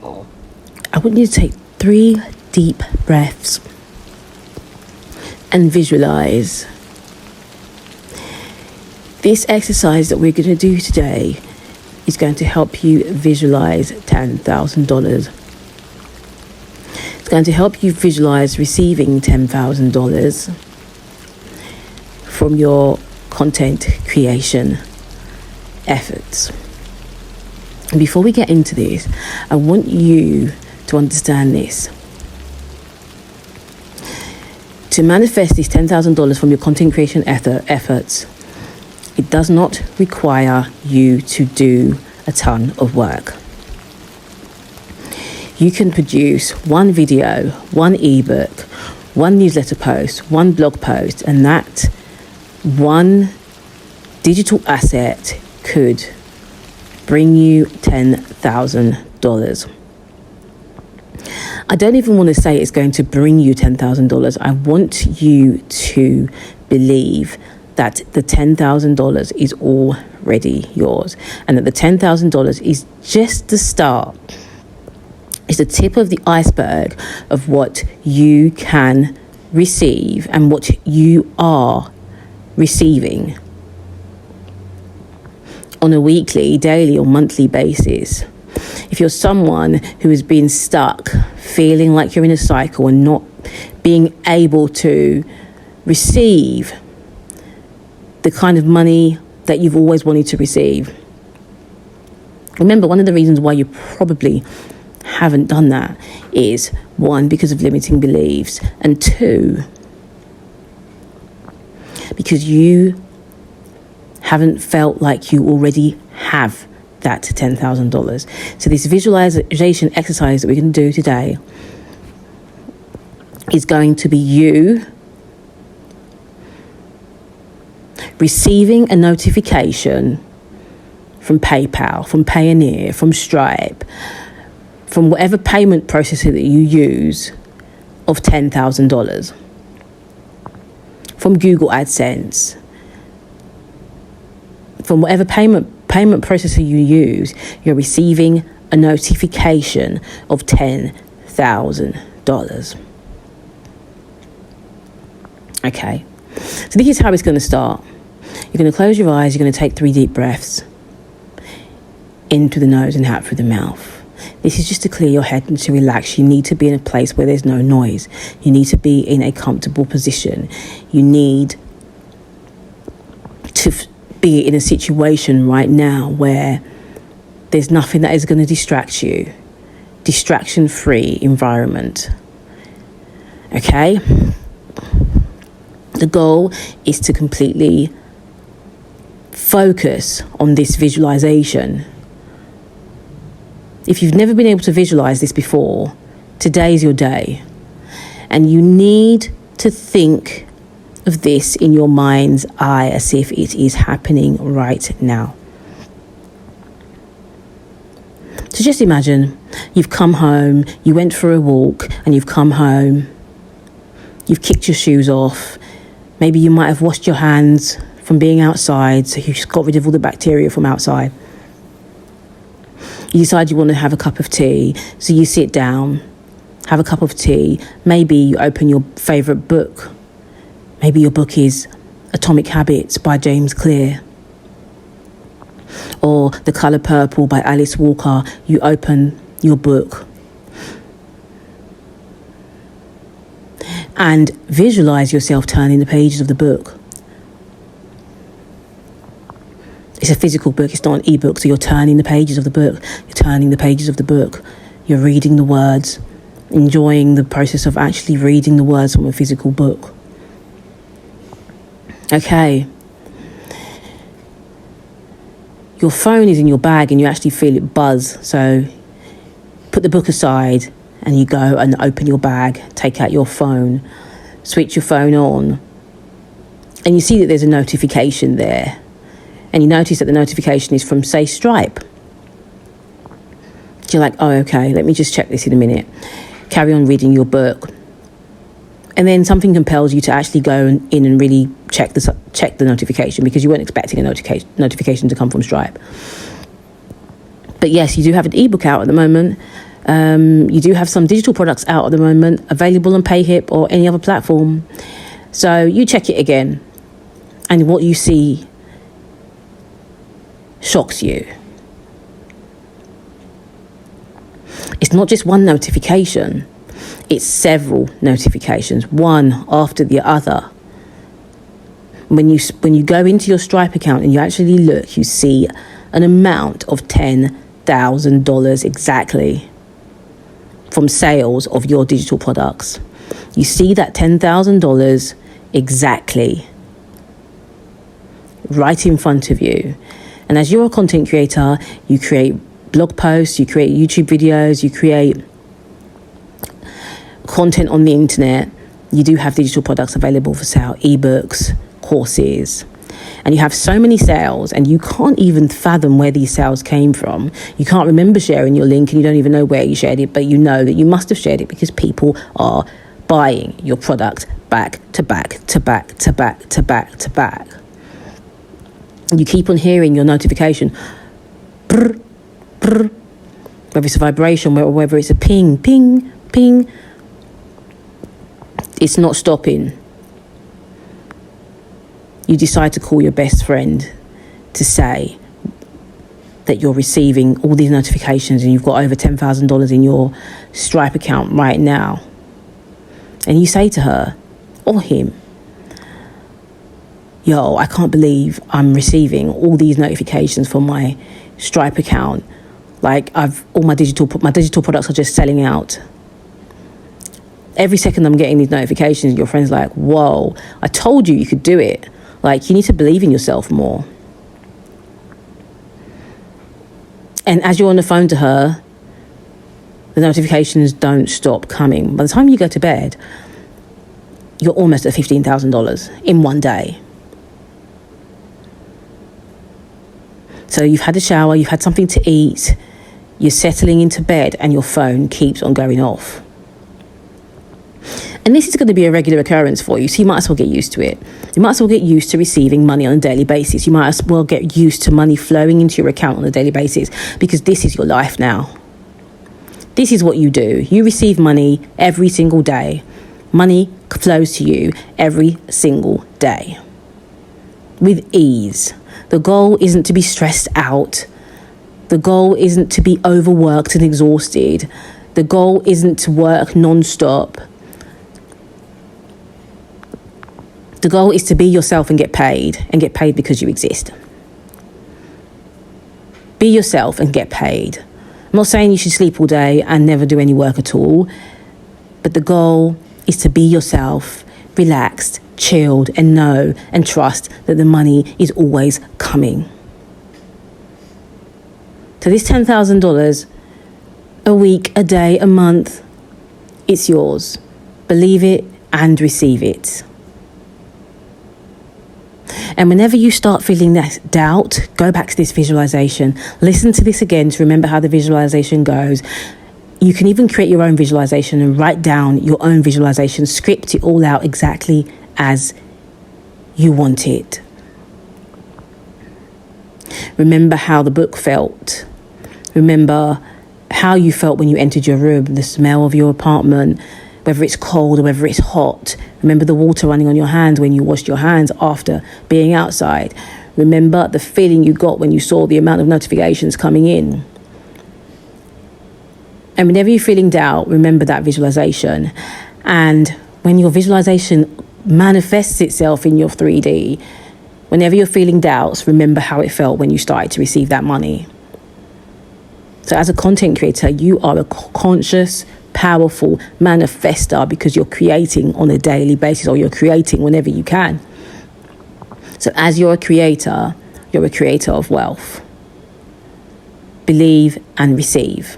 I want you to take 3 deep breaths and visualize. This exercise that we're going to do today is going to help you visualize $10,000. It's going to help you visualize receiving $10,000 from your content creation efforts. And before we get into this, I want you to understand this. To manifest this $10,000 from your content creation efforts, it does not require you to do a ton of work. You can produce one video, one ebook, one newsletter post, one blog post, and that one digital asset could bring you $10,000. I don't even want to say it's going to bring you $10,000. I want you to believe that the $10,000 is already yours, and that the $10,000 is just the start. It's the tip of the iceberg of what you can receive and what you are receiving on a weekly, daily, or monthly basis. If you're someone who has been stuck, feeling like you're in a cycle and not being able to receive the kind of money that you've always wanted to receive, remember, one of the reasons why you probably haven't done that is, 1, because of limiting beliefs, and 2, because you haven't felt like you already have that $10,000. So this visualization exercise that we're going to do today is going to be you receiving a notification from PayPal, from Payoneer, from Stripe, from whatever payment processor that you use, of $10,000. From Google AdSense, from whatever payment processor you use, you're receiving a notification of $10,000. Okay, so this is how it's going to start. You're going to close your eyes, you're going to take 3 deep breaths in through the nose and out through the mouth. This is just to clear your head and to relax. You need to be in a place where there's no noise. You need to be in a comfortable position. You need to be in a situation right now where there's nothing that is going to distract you. Distraction-free environment. Okay? The goal is to completely focus on this visualization. If you've never been able to visualize this before, today's your day. And you need to think of this in your mind's eye as if it is happening right now. So just imagine you've come home, you went for a walk, and you've come home. You've kicked your shoes off. Maybe you might have washed your hands from being outside, so you've just got rid of all the bacteria from outside. You decide you want to have a cup of tea, so you sit down, have a cup of tea. Maybe you open your favourite book. Maybe your book is Atomic Habits by James Clear, or The Colour Purple by Alice Walker. You open your book and visualise yourself turning the pages of the book. It's a physical book, it's not an ebook, so you're turning the pages of the book. You're turning the pages of the book. You're reading the words, enjoying the process of actually reading the words from a physical book. Okay. Your phone is in your bag and you actually feel it buzz. So put the book aside and you go and open your bag, take out your phone, switch your phone on, and you see that there's a notification there. And you notice that the notification is from, say, Stripe. You're like, oh, okay, let me just check this in a minute. Carry on reading your book. And then something compels you to actually go in and really check the notification, because you weren't expecting a notification to come from Stripe. But yes, you do have an ebook out at the moment. You do have some digital products out at the moment, available on PayHip or any other platform. So you check it again, and what you see shocks you. It's not just one notification, it's several notifications, one after the other. When you go into your Stripe account and you actually look, you see an amount of $10,000 exactly from sales of your digital products. You see that $10,000 exactly right in front of you. And as you're a content creator, you create blog posts, you create YouTube videos, you create content on the internet. You do have digital products available for sale, ebooks, courses, and you have so many sales, and you can't even fathom where these sales came from. You can't remember sharing your link, and you don't even know where you shared it, but you know that you must have shared it because people are buying your product back to back to back to back to back to back. You keep on hearing your notification, brr, brr, whether it's a vibration or whether it's a ping, ping, ping. It's not stopping. You decide to call your best friend to say that you're receiving all these notifications and you've got over $10,000 in your Stripe account right now. And you say to her or him, yo, I can't believe I'm receiving all these notifications from my Stripe account. Like all my digital products are just selling out. Every second I'm getting these notifications, your friend's like, whoa, I told you could do it. Like, you need to believe in yourself more. And as you're on the phone to her, the notifications don't stop coming. By the time you go to bed, you're almost at $15,000 in one day. So you've had a shower, you've had something to eat, you're settling into bed, and your phone keeps on going off. And this is going to be a regular occurrence for you, so you might as well get used to it. You might as well get used to receiving money on a daily basis. You might as well get used to money flowing into your account on a daily basis, because this is your life now. This is what you do. You receive money every single day. Money flows to you every single day with ease. The goal isn't to be stressed out. The goal isn't to be overworked and exhausted. The goal isn't to work non-stop. The goal is to be yourself and get paid because you exist. Be yourself and get paid. I'm not saying you should sleep all day and never do any work at all, but the goal is to be yourself, relaxed, chilled, and know and trust that the money is always coming. So this $10,000 a week, a day, a month, it's yours. Believe it and receive it. And whenever you start feeling that doubt, go back to this visualization. Listen to this again to remember how the visualization goes. You can even create your own visualization and write down your own visualization, script it all out exactly as you want it. Remember how the book felt. Remember how you felt when you entered your room, the smell of your apartment, whether it's cold or whether it's hot. Remember the water running on your hands when you washed your hands after being outside. Remember the feeling you got when you saw the amount of notifications coming in. And whenever you're feeling doubt, remember that visualization. And when your visualization manifests itself in your 3D, whenever you're feeling doubts, remember how it felt when you started to receive that money. So as a content creator, you are a conscious, powerful manifester because you're creating on a daily basis, or you're creating whenever you can. So as you're a creator of wealth. Believe and receive.